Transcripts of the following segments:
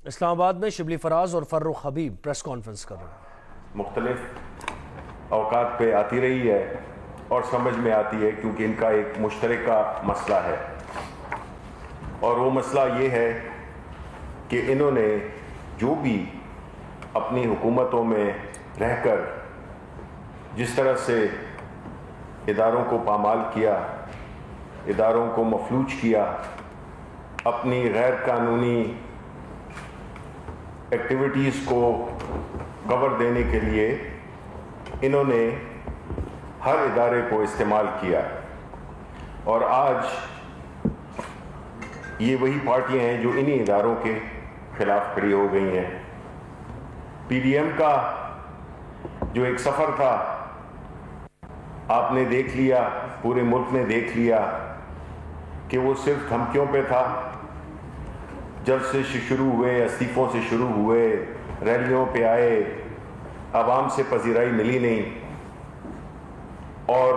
اسلام آباد میں شبلی فراز اور فروخ حبیب پریس کانفرنس کر رہے ہیں۔ مختلف اوقات پہ آتی رہی ہے اور سمجھ میں آتی ہے کیونکہ ان کا ایک مشترکہ مسئلہ ہے، اور وہ مسئلہ یہ ہے کہ انہوں نے جو بھی اپنی حکومتوں میں رہ کر جس طرح سے اداروں کو پامال کیا، اداروں کو مفلوج کیا، اپنی غیر قانونی ایکٹیویٹیز کو کور دینے کے لیے انہوں نے ہر ادارے کو استعمال کیا، اور آج یہ وہی پارٹیاں ہیں جو انہی اداروں کے خلاف کھڑی ہو گئی ہیں۔ پی ڈی ایم کا جو ایک سفر تھا آپ نے دیکھ لیا، پورے ملک نے دیکھ لیا کہ وہ صرف دھمکیوں پہ تھا۔ جلسے سے شروع ہوئے، استعفوں سے شروع ہوئے، ریلیوں پہ آئے، عوام سے پذیرائی ملی نہیں، اور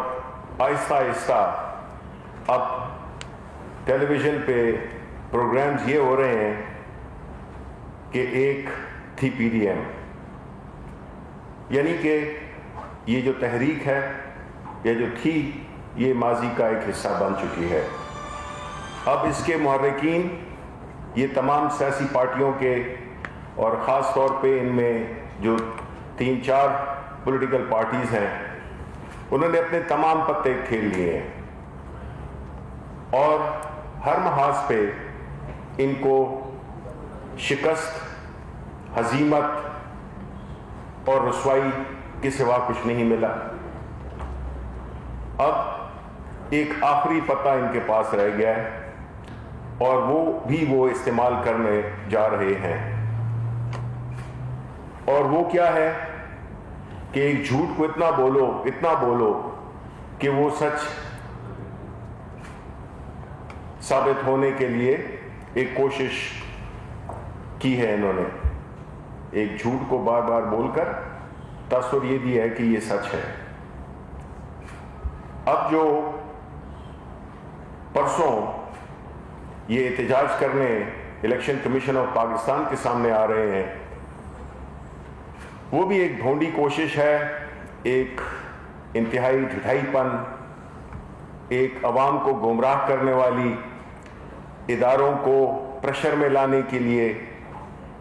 آہستہ آہستہ اب ٹیلی ویژن پہ پروگرامز یہ ہو رہے ہیں کہ ایک تھی پی ڈی ایم، یعنی کہ یہ جو تحریک ہے یا جو تھی یہ ماضی کا ایک حصہ بن چکی ہے۔ اب اس کے محرکین یہ تمام سیاسی پارٹیوں کے، اور خاص طور پہ ان میں جو 3-4 پولیٹیکل پارٹیز ہیں، انہوں نے اپنے تمام پتے کھیل لیے ہیں، اور ہر محاذ پہ ان کو شکست، ہزیمت اور رسوائی کے سوا کچھ نہیں ملا۔ اب ایک آخری پتہ ان کے پاس رہ گیا ہے، اور وہ استعمال کرنے جا رہے ہیں، اور وہ کیا ہے کہ ایک جھوٹ کو اتنا بولو کہ وہ سچ ثابت ہونے کے لیے ایک کوشش کی ہے۔ انہوں نے ایک جھوٹ کو بار بار بول کر تاثر یہ دیا ہے کہ یہ سچ ہے۔ اب جو پرسوں یہ احتجاج کرنے الیکشن کمیشن آف پاکستان کے سامنے آ رہے ہیں، وہ بھی ایک ڈھونڈی کوشش ہے، ایک انتہائی ڈھٹائی پن، ایک عوام کو گمراہ کرنے والی، اداروں کو پریشر میں لانے کے لیے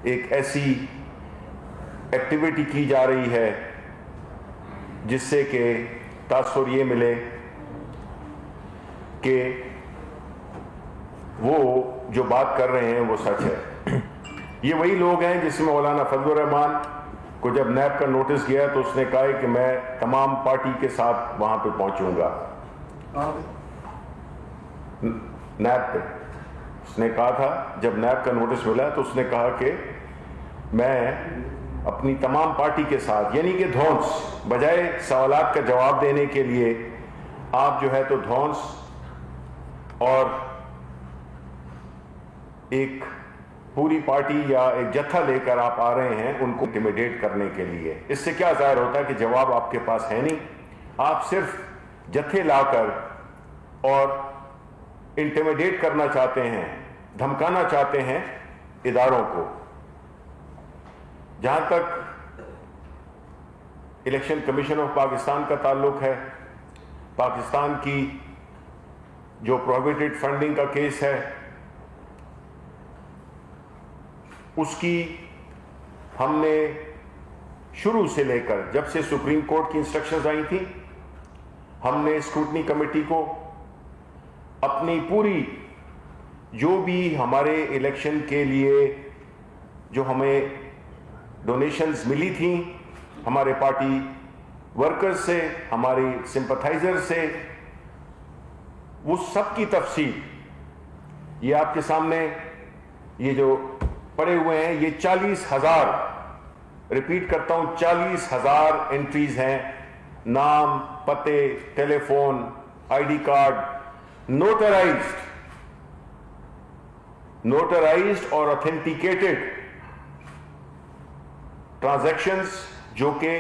ایک ایسی ایکٹیویٹی کی جا رہی ہے جس سے کہ تاثر یہ ملے کہ وہ جو بات کر رہے ہیں وہ سچ ہے۔ یہ وہی لوگ ہیں جس میں مولانا فضل الرحمان کو جب نیب کا نوٹس گیا تو اس نے کہا کہ میں تمام پارٹی کے ساتھ وہاں پہ پہنچوں گا، نیب پہ اس نے کہا تھا، جب نیب کا نوٹس ملا تو اس نے کہا کہ میں اپنی تمام پارٹی کے ساتھ، یعنی کہ دھونس، بجائے سوالات کا جواب دینے کے لیے آپ جو ہے تو دھونس اور ایک پوری پارٹی یا ایک جتھا لے کر آپ آ رہے ہیں ان کو انٹیمیڈیٹ کرنے کے لیے۔ اس سے کیا ظاہر ہوتا ہے کہ جواب آپ کے پاس ہے نہیں، آپ صرف جتھے لا کر اور انٹیمیڈیٹ کرنا چاہتے ہیں، دھمکانا چاہتے ہیں اداروں کو۔ جہاں تک الیکشن کمیشن آف پاکستان کا تعلق ہے، پاکستان کی جو پروہیبٹڈ فنڈنگ کا کیس ہے، اس کی ہم نے شروع سے لے کر جب سے سپریم کورٹ کی انسٹرکشنز آئی تھیں، ہم نے اسکروٹنی کمیٹی کو اپنی پوری جو بھی ہمارے الیکشن کے لیے جو ہمیں ڈونیشنز ملی تھیں ہمارے پارٹی ورکرز سے، ہماری سمپتھائزر سے، وہ سب کی تفصیل یہ آپ کے سامنے یہ جو پڑے ہوئے ہیں، یہ 40,000، ریپیٹ کرتا ہوں، 40,000 انٹریز ہیں، نام، پتے، telephone, I D card, notarized اور اوتھینٹیکیٹڈ ٹرانزیکشنز جو کہ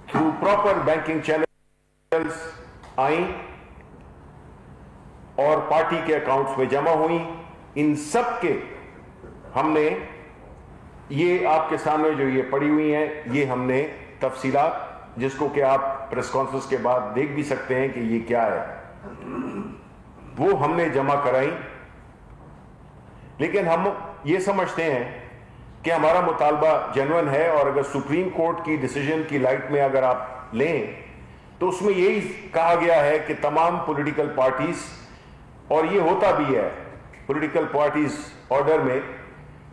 تھرو پراپر بینکنگ چینلز آئیں اور پارٹی کے اکاؤنٹس میں جمع ہوئیں۔ ان سب کے ہم نے یہ آپ کے سامنے جو یہ پڑی ہوئی ہیں، یہ ہم نے تفصیلات، جس کو کہ آپ پریس کانفرنس کے بعد دیکھ بھی سکتے ہیں کہ یہ کیا ہے، وہ ہم نے جمع کرائی. لیکن ہم یہ سمجھتے ہیں کہ ہمارا مطالبہ جینوئن ہے، اور اگر سپریم کورٹ کی ڈیسیجن کی لائٹ میں اگر آپ لیں تو اس میں یہی کہا گیا ہے کہ تمام پولیٹیکل پارٹیز، اور یہ ہوتا بھی ہے پولیٹیکل پارٹیز آرڈر میں،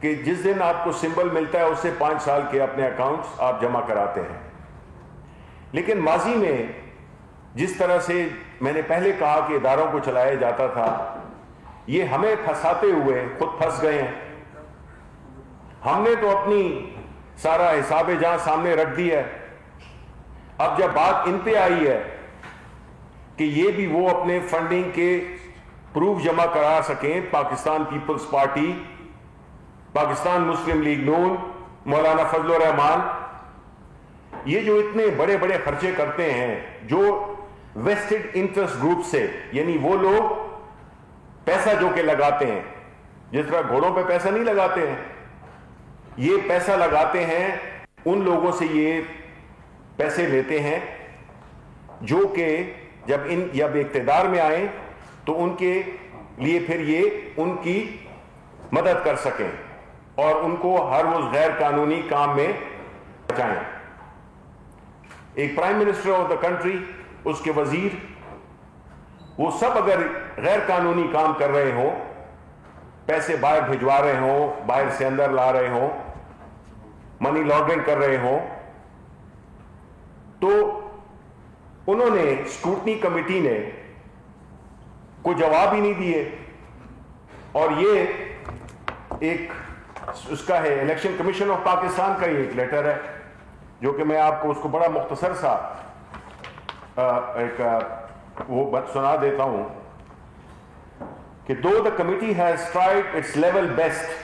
کہ جس دن آپ کو سمبل ملتا ہے اس سے 5 سال کے اپنے اکاؤنٹس آپ جمع کراتے ہیں. لیکن ماضی میں جس طرح سے میں نے پہلے کہا کہ اداروں کو چلایا جاتا تھا، یہ ہمیں پھنساتے ہوئے خود پھنس گئے ہیں. ہم نے تو اپنی سارا حساب جہاں سامنے رکھ دی ہے. اب جب بات ان پہ آئی ہے کہ یہ بھی وہ اپنے فنڈنگ کے پروف جمع کرا سکیں، پاکستان پیپلز پارٹی، پاکستان مسلم لیگ نون، مولانا فضل الرحمان، یہ جو اتنے بڑے بڑے خرچے کرتے ہیں جو ویسٹڈ انٹرسٹ گروپ سے، یعنی وہ لوگ پیسہ جو کہ لگاتے ہیں، جس طرح گھوڑوں پہ پیسہ نہیں لگاتے ہیں، یہ پیسہ لگاتے ہیں ان لوگوں سے، یہ پیسے لیتے ہیں جو کہ جب اقتدار میں آئیں تو ان کے لیے پھر یہ ان کی مدد کر سکیں اور ان کو ہر وہ غیر قانونی کام میں بچائیں. ایک prime minister of the country, اس کے وزیر، وہ سب اگر غیر قانونی کام کر رہے ہوں، پیسے باہر بھجوا رہے ہوں، باہر سے اندر لا رہے ہوں، منی لانڈرنگ کر رہے ہوں، تو انہوں نے اسکروٹنی کمیٹی نے کوئی جواب ہی نہیں دیے. اور یہ ایک اس کا ہے الیکشن کمیشن آف پاکستان کا یہ ایک لیٹر ہے، جو کہ میں آپ کو اس کو بڑا مختصر سا ایک وہ بات سنا دیتا ہوں کہ though the committee has tried its level best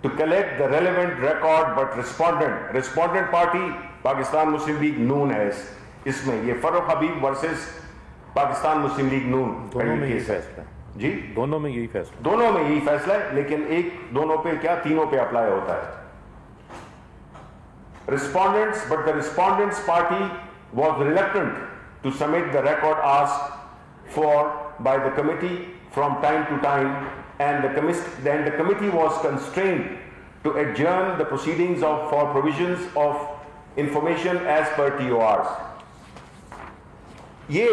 to collect the relevant record but respondent party Pakistan Muslim League Noon ہے اس میں. یہ فروخ حبیب ورسز پاکستان مسلم لیگ نون دونوں میں یہی فیصلہ ہے. جی دونوں میں یہی فیصلہ، دونوں میں یہی فیصلہ ہے، لیکن ایک دونوں پہ کیا تینوں پہ اپلائی ہوتا ہے. Respondents, but the respondents party was reluctant to submit the record asked for by the committee from time to time, and the committee was constrained to adjourn the proceedings for provisions of information as per TORs. یہ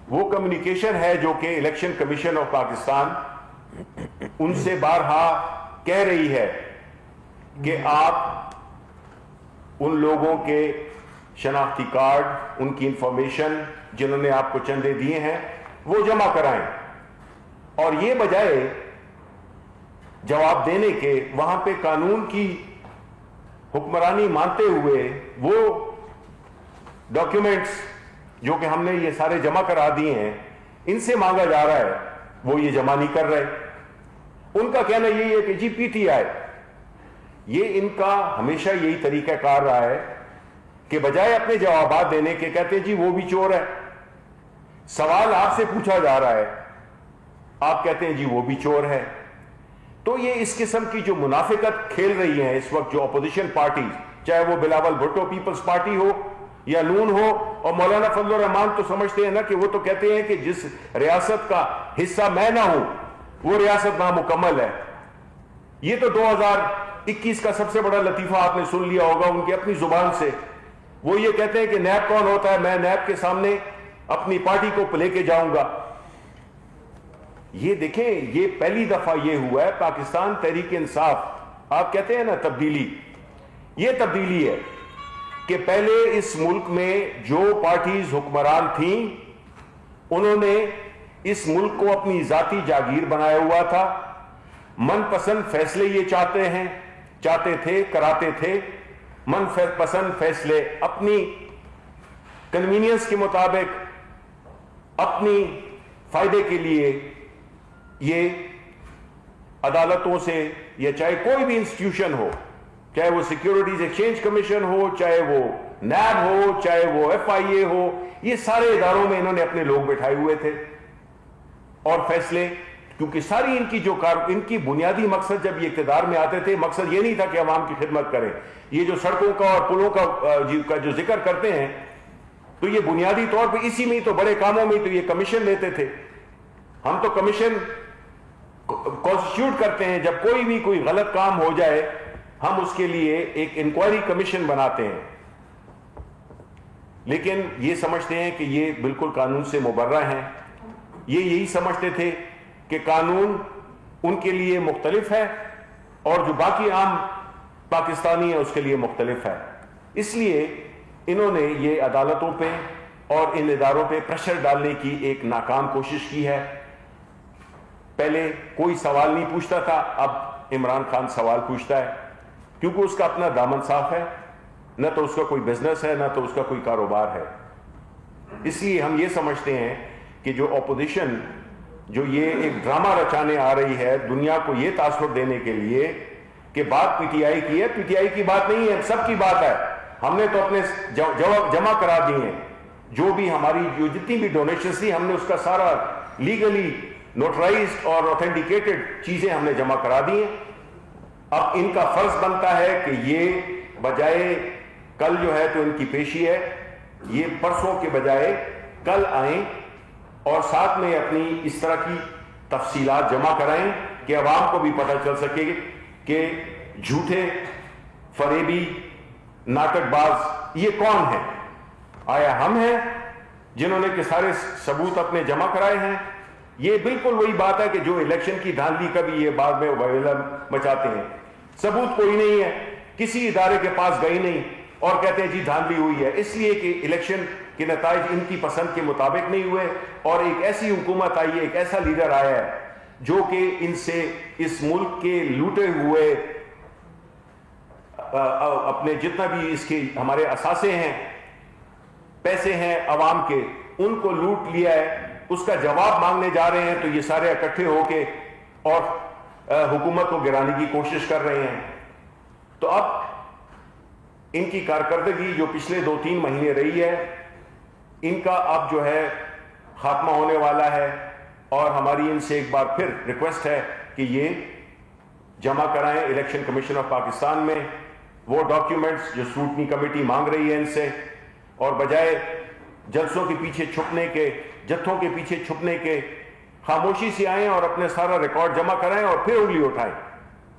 وہ communication ہے جو کہ election commission of Pakistan ان سے بارہا کہہ رہی ہے کہ آپ ان لوگوں کے شناختی کارڈ، ان کی انفارمیشن جنہوں نے آپ کو چندے دیے ہیں وہ جمع کرائیں، اور یہ بجائے جواب دینے کے وہاں پہ قانون کی حکمرانی مانتے ہوئے وہ ڈاکیومنٹس جو کہ ہم نے یہ سارے جمع کرا دیے ہیں ان سے مانگا جا رہا ہے، وہ یہ جمع نہیں کر رہے. ان کا کہنا یہی ہے کہ جی پی ٹی آئی، یہ ان کا ہمیشہ یہی طریقہ کار رہا ہے کہ بجائے اپنے جوابات دینے کے کہتے ہیں جی وہ بھی چور ہے. سوال آپ سے پوچھا جا رہا ہے، آپ کہتے ہیں جی وہ بھی چور ہے. تو یہ اس قسم کی جو منافقت کھیل رہی ہیں اس وقت جو اپوزیشن پارٹی، چاہے وہ بلاول بھٹو پیپلز پارٹی ہو یا نون ہو، اور مولانا فضل الرحمان تو سمجھتے ہیں نا کہ وہ تو کہتے ہیں کہ جس ریاست کا حصہ میں نہ ہوں وہ ریاست نامکمل ہے. یہ تو 2021 کا سب سے بڑا لطیفہ آپ نے سن لیا ہوگا ان کی اپنی زبان سے. وہ یہ کہتے ہیں کہ نیب کون ہوتا ہے، میں نیب کے سامنے اپنی پارٹی کو لے کے جاؤں گا. یہ دیکھیں، یہ پہلی دفعہ یہ ہوا ہے پاکستان تحریک انصاف، آپ کہتے ہیں نا تبدیلی، یہ تبدیلی ہے کہ پہلے اس ملک میں جو پارٹیز حکمران تھیں انہوں نے اس ملک کو اپنی ذاتی جاگیر بنایا ہوا تھا. من پسند فیصلے یہ چاہتے تھے، کراتے تھے. من پسند فیصلے اپنی کنوینئنس کے مطابق اپنی فائدے کے لیے یہ عدالتوں سے، یا چاہے کوئی بھی انسٹیٹیوشن ہو، چاہے وہ سیکیورٹیز ایکسچینج کمیشن ہو، چاہے وہ نیب ہو، چاہے وہ FIA ہو، یہ سارے اداروں میں انہوں نے اپنے لوگ بٹھائے ہوئے تھے اور فیصلے کیونکہ ساری ان کی بنیادی مقصد جب یہ اقتدار میں آتے تھے، مقصد یہ نہیں تھا کہ عوام کی خدمت کریں. یہ جو سڑکوں کا اور پلوں کا جو ذکر کرتے ہیں تو یہ بنیادی طور پہ اسی میں تو بڑے کاموں میں تو یہ کمیشن لیتے تھے. ہم تو کمیشن کانسٹیٹیوٹ کرتے ہیں، جب کوئی غلط کام ہو جائے ہم اس کے لیے ایک انکوائری کمیشن بناتے ہیں. لیکن یہ سمجھتے ہیں کہ یہ بالکل قانون سے مبرہ ہیں. یہ یہی سمجھتے تھے کہ قانون ان کے لیے مختلف ہے اور جو باقی عام پاکستانی ہیں اس کے لیے مختلف ہے. اس لیے انہوں نے یہ عدالتوں پہ اور ان اداروں پہ پریشر ڈالنے کی ایک ناکام کوشش کی ہے. پہلے کوئی سوال نہیں پوچھتا تھا، اب عمران خان سوال پوچھتا ہے کیونکہ اس کا اپنا دامن صاف ہے، نہ تو اس کا کوئی بزنس ہے نہ تو اس کا کوئی کاروبار ہے. اس لیے ہم یہ سمجھتے ہیں کہ جو اپوزیشن جو یہ ایک ڈرامہ رچانے آ رہی ہے دنیا کو یہ تاثر دینے کے لیے کہ بات پی ٹی آئی کی ہے، پی ٹی آئی کی بات نہیں ہے، سب کی بات ہے. ہم نے تو اپنے جمع کرا دی ہیں، جو بھی ہماری جو جتنی بھی ڈونیشنز تھی ہم نے اس کا سارا لیگلی نوٹرائزڈ اور اوتھینٹیکیٹڈ چیزیں ہم نے جمع کرا دی ہیں. اب ان کا فرض بنتا ہے کہ یہ بجائے کل جو ہے تو ان کی پیشی ہے، یہ پرسوں کے بجائے کل آئیں اور ساتھ میں اپنی اس طرح کی تفصیلات جمع کرائیں کہ عوام کو بھی پتہ چل سکے کہ جھوٹے فریبی ناٹک باز یہ کون ہیں. آیا ہم ہیں جنہوں نے کہ سارے ثبوت اپنے جمع کرائے ہیں؟ یہ بالکل وہی بات ہے کہ جو الیکشن کی دھاندلی کا بھی یہ بعد میں وبیلہ مچاتے ہیں. ثبوت کوئی نہیں ہے، کسی ادارے کے پاس گئی نہیں اور کہتے ہیں جی دھاندلی ہوئی ہے، اس لیے کہ الیکشن کے نتائج ان کی پسند کے مطابق نہیں ہوئے اور ایک ایسی حکومت آئی ہے، ایک ایسا لیڈر آیا ہے جو کہ ان سے اس ملک کے لوٹے ہوئے اپنے جتنا بھی اس کے ہمارے اثاثے ہیں، پیسے ہیں عوام کے، ان کو لوٹ لیا ہے. اس کا جواب مانگنے جا رہے ہیں تو یہ سارے اکٹھے ہو کے اور حکومت کو گرانے کی کوشش کر رہے ہیں. تو اب ان کی کارکردگی جو پچھلے 2-3 مہینے رہی ہے ان کا اب جو ہے خاتمہ ہونے والا ہے اور ہماری ان سے ایک بار پھر ریکویسٹ ہے کہ یہ جمع کرائیں الیکشن کمیشن آف پاکستان میں وہ ڈاکیومنٹس جو اسکروٹنی کمیٹی مانگ رہی ہے ان سے، اور بجائے جلسوں کے پیچھے چھپنے کے، جتھوں کے پیچھے چھپنے کے، خاموشی سے آئیں اور اپنے سارا ریکارڈ جمع کرائیں اور پھر انگلی اٹھائیں،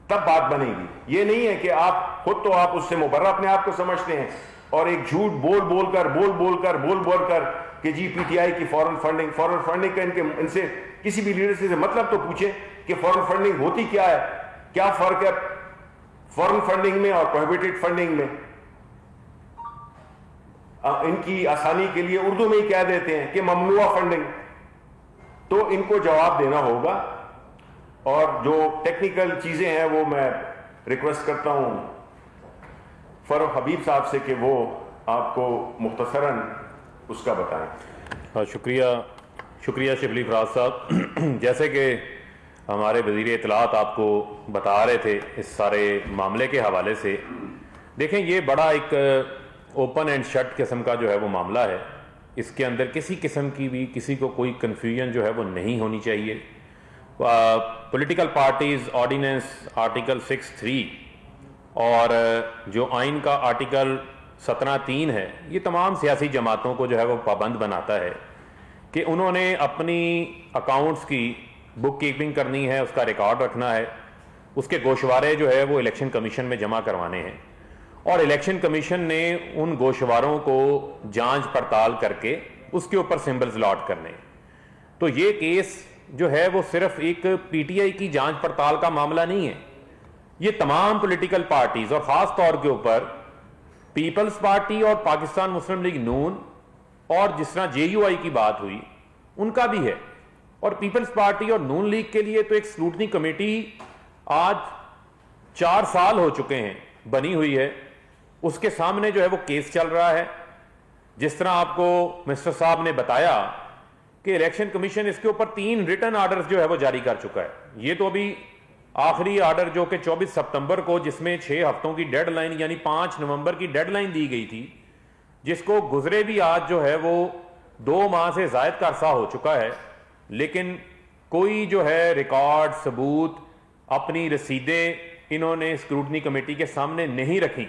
تب بات بنے گی. یہ نہیں ہے کہ آپ خود تو آپ اس سے مبرہ اپنے آپ کو سمجھتے ہیں اور ایک جھوٹ بول کر کہ جی پی ٹی آئی کی فورن فنڈنگ کا ان سے کسی بھی لیڈر سے مطلب تو پوچھیں کہ فورن فنڈنگ ہوتی کیا ہے، کیا فرق ہے فورن فنڈنگ میں اور پروہیبٹڈ فنڈنگ میں. ان کی آسانی کے لیے اردو میں ہی کہہ دیتے ہیں کہ ممنوع فنڈنگ. تو ان کو جواب دینا ہوگا اور جو ٹیکنیکل چیزیں ہیں وہ میں ریکویسٹ کرتا ہوں فاروق حبیب صاحب سے کہ وہ آپ کو مختصراً اس کا بتائیں. شکریہ شبلی فراز صاحب. جیسے کہ ہمارے وزیر اطلاعات آپ کو بتا رہے تھے اس سارے معاملے کے حوالے سے، دیکھیں یہ بڑا ایک اوپن اینڈ شٹ قسم کا جو ہے وہ معاملہ ہے. اس کے اندر کسی قسم کی بھی کسی کو کوئی کنفیوژن جو ہے وہ نہیں ہونی چاہیے. پولیٹیکل پارٹیز آرڈیننس آرٹیکل 6(3) اور جو آئین کا آرٹیکل 17(3) ہے، یہ تمام سیاسی جماعتوں کو جو ہے وہ پابند بناتا ہے کہ انہوں نے اپنی اکاؤنٹس کی بک کیپنگ کرنی ہے، اس کا ریکارڈ رکھنا ہے، اس کے گوشوارے جو ہے وہ الیکشن کمیشن میں جمع کروانے ہیں اور الیکشن کمیشن نے ان گوشواروں کو جانچ پڑتال کر کے اس کے اوپر سمبلز لاٹ کرنے. تو یہ کیس جو ہے وہ صرف ایک پی ٹی آئی کی جانچ پڑتال کا معاملہ نہیں ہے، یہ تمام پولیٹیکل پارٹیز اور خاص طور کے اوپر پیپلز پارٹی اور پاکستان مسلم لیگ نون اور جس طرح جے یو آئی کی بات ہوئی ان کا بھی ہے. اور پیپلز پارٹی اور نون لیگ کے لیے تو ایک اسکروٹنی کمیٹی آج 4 سال ہو چکے ہیں بنی ہوئی ہے، اس کے سامنے جو ہے وہ کیس چل رہا ہے. جس طرح آپ کو مسٹر صاحب نے بتایا کہ الیکشن کمیشن اس کے اوپر 3 ریٹن آرڈرز جو ہے وہ جاری کر چکا ہے. یہ تو ابھی آخری آرڈر جو کہ 24 سپتمبر کو، جس میں 6 ہفتوں کی ڈیڈ لائن یعنی 5 نومبر کی ڈیڈ لائن دی گئی تھی، جس کو گزرے بھی آج جو ہے وہ 2 ماہ سے زائد کا عرصہ ہو چکا ہے، لیکن کوئی جو ہے ریکارڈ ثبوت اپنی رسیدیں انہوں نے اسکروٹنی کمیٹی کے سامنے نہیں رکھی.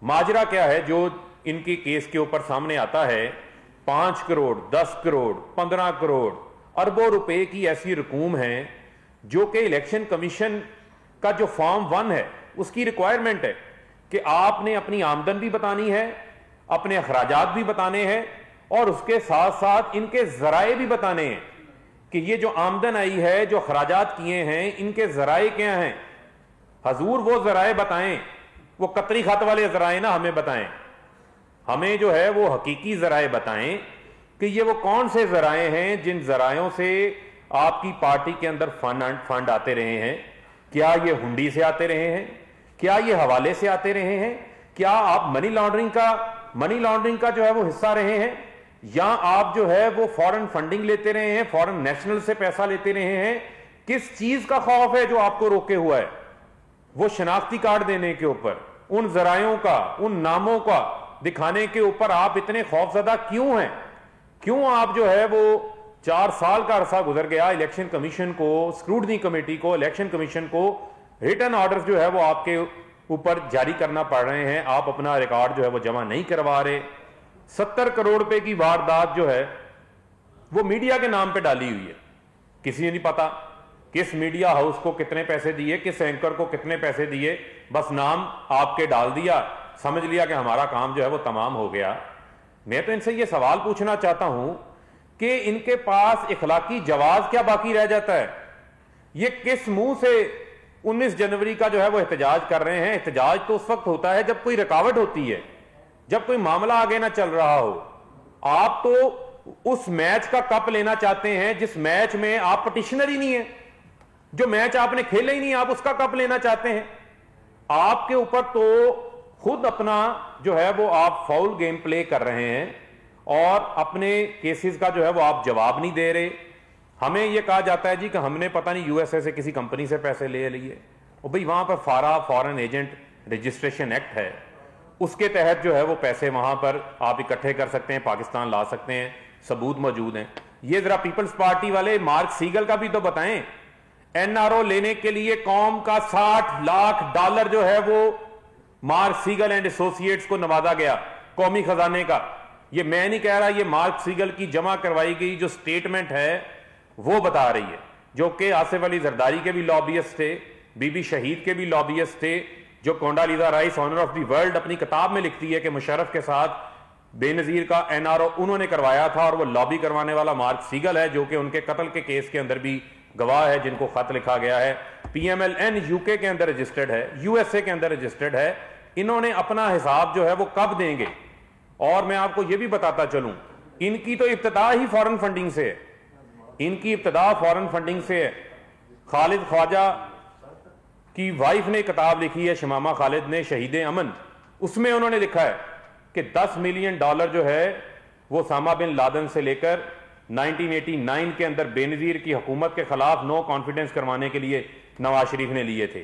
ماجرا کیا ہے جو ان کی کیس کے اوپر سامنے آتا ہے؟ 5 کروڑ 10 کروڑ 15 کروڑ اربوں روپے کی ایسی رقوم ہیں جو کہ الیکشن کمیشن کا جو فارم 1 ہے اس کی ریکوائرمنٹ ہے کہ آپ نے اپنی آمدن بھی بتانی ہے, اپنے اخراجات بھی بتانے ہیں, اور اس کے ساتھ ساتھ ان کے ذرائع بھی بتانے ہیں کہ یہ جو آمدن آئی ہے, جو اخراجات کیے ہیں, ان کے ذرائع کیا ہیں. حضور وہ ذرائع بتائیں, وہ قطری خط والے ذرائع نہ ہمیں بتائیں, ہمیں جو ہے وہ حقیقی ذرائع بتائیں کہ یہ وہ کون سے ذرائع ہیں جن ذرائعوں سے آپ کی پارٹی کے اندر فنڈ آتے رہے ہیں. کیا یہ ہنڈی سے آتے رہے ہیں؟ کیا یہ حوالے سے آتے رہے ہیں؟ کیا آپ منی لانڈرنگ کا جو ہے وہ حصہ رہے ہیں, یا آپ جو ہے وہ فورن فنڈنگ لیتے رہے ہیں, فورن نیشنل سے پیسہ لیتے رہے ہیں؟ کس چیز کا خوف ہے جو آپ کو روکے ہوا ہے؟ وہ شناختی کارڈ دینے کے اوپر, ان ذرائعوں کا, ان ناموں کا دکھانے کے اوپر آپ اتنے خوف زدہ کیوں ہیں؟ کیوں آپ جو ہے وہ 4 سال کا عرصہ گزر گیا, الیکشن کمیشن کو, اسکروٹنی کمیٹی کو, الیکشن کمیشن کو ریٹن آرڈرز جو ہے وہ آپ کے اوپر جاری کرنا پڑ رہے ہیں, آپ اپنا ریکارڈ جو ہے وہ جمع نہیں کروا رہے. 70 کروڑ روپے کی واردات جو ہے وہ میڈیا کے نام پہ ڈالی ہوئی ہے. کسی نے نہیں پتا کس میڈیا ہاؤس کو کتنے پیسے دیے, کس اینکر کو کتنے پیسے دیے, بس نام آپ کے ڈال دیا, سمجھ لیا کہ ہمارا کام جو ہے وہ تمام ہو گیا. میں تو ان سے یہ سوال پوچھنا چاہتا ہوں کہ ان کے پاس اخلاقی جواز کیا باقی رہ جاتا ہے؟ یہ کس منہ سے 19 جنوری کا جو ہے وہ احتجاج کر رہے ہیں؟ احتجاج تو اس وقت ہوتا ہے جب کوئی رکاوٹ ہوتی ہے, جب کوئی معاملہ آگے نہ چل رہا ہو. آپ تو اس میچ کا کپ لینا چاہتے ہیں جس میچ میں آپ پٹیشنر ہی نہیں ہیں, جو میچ آپ نے کھیلا ہی نہیں, آپ اس کا کپ لینا چاہتے ہیں. آپ کے اوپر تو خود اپنا جو ہے وہ آپ فاؤل گیم پلے کر رہے ہیں, اور اپنے کیسز کا جو ہے وہ آپ جواب نہیں دے رہے. ہمیں یہ کہا جاتا ہے جی کہ ہم نے پتہ نہیں یو ایس اے سے کسی کمپنی سے پیسے لے لیے, اور بھئی وہاں پر فارن ایجنٹ رجسٹریشن ایکٹ ہے, اس کے تحت جو ہے وہ پیسے وہاں پر آپ اکٹھے کر سکتے ہیں, پاکستان لا سکتے ہیں, ثبوت موجود ہیں. یہ ذرا پیپلز پارٹی والے مارک سیگل کا بھی تو بتائیں. این آر او لینے کے لیے قوم کا $60 لاکھ جو ہے وہ مارک سیگل اینڈ ایسوسیٹس کو نوازا گیا قومی خزانے کا. یہ میں نہیں کہہ رہا, یہ مارک سیگل کی جمع کروائی گئی جو سٹیٹمنٹ ہے وہ بتا رہی ہے, جو کہ آصف علی زرداری کے بھی لابیسٹ تھے, بی بی شہید کے بھی لابیسٹ تھے, جو Condoleezza Rice honour of the world اپنی کتاب میں لکھتی ہے کہ مشرف کے ساتھ بے نظیر کا این آر او انہوں نے کروایا تھا, اور وہ لابی کروانے والا مارک سیگل ہے, جو کہ ان کے قتل کے کیس کے اندر بھی گواہ ہے, جن کو خط لکھا گیا ہے. P M L N U K اندر رجسٹرڈ ہے, یو ایس اے کے اندر رجسٹرڈ ہے. انہوں نے اپنا حساب جو ہے وہ کب دیں گے؟ اور میں آپ کو یہ بھی بتاتا چلوں, ان کی تو ابتدا ہی فورن فنڈنگ سے ہے, ان کی ابتدا فورن فنڈنگ سے ہے. خالد خواجہ کی وائف نے کتاب لکھی ہے, شمامہ خالد نے, شہید امن, اس میں انہوں نے لکھا ہے کہ $10 ملین جو ہے وہ اسامہ بن لادن سے لے کر 1989 کے اندر بے نظیر کی حکومت کے خلاف نو کانفیڈنس کروانے کے لیے نواز شریف نے لیے تھے.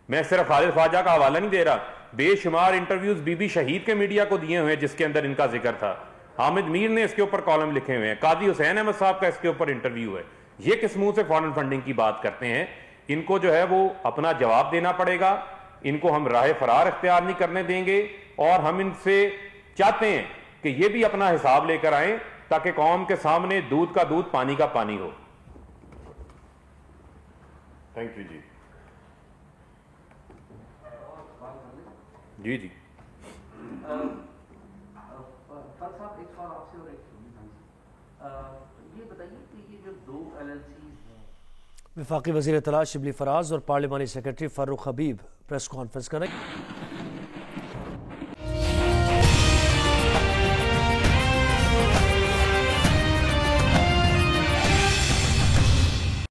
میں صرف خالد خواجہ کا حوالہ نہیں دے رہا, بے شمار انٹرویوز بی بی شہید کے میڈیا کو دیے ہوئے جس کے اندر ان کا ذکر تھا. حامد میر نے اس کے اوپر کالم لکھے ہوئے ہیں, قاضی حسین احمد صاحب کا اس کے اوپر انٹرویو ہے. یہ کس منہ سے فارن فنڈنگ کی بات کرتے ہیں؟ ان کو جو ہے وہ اپنا جواب دینا پڑے گا. ان کو ہم راہ فرار اختیار نہیں کرنے دیں گے, اور ہم ان سے چاہتے ہیں کہ یہ بھی اپنا حساب لے کر آئیں تاکہ قوم کے سامنے دودھ کا دودھ پانی کا پانی ہو. تھینک یو جی. جی جی یہ بتائیے کہ یہ جو 2 LLCs وفاقی وزیر اطلاعات شبلی فراز اور پارلیمانی سیکرٹری فاروق حبیب پریس کانفرنس کر رہے ہیں.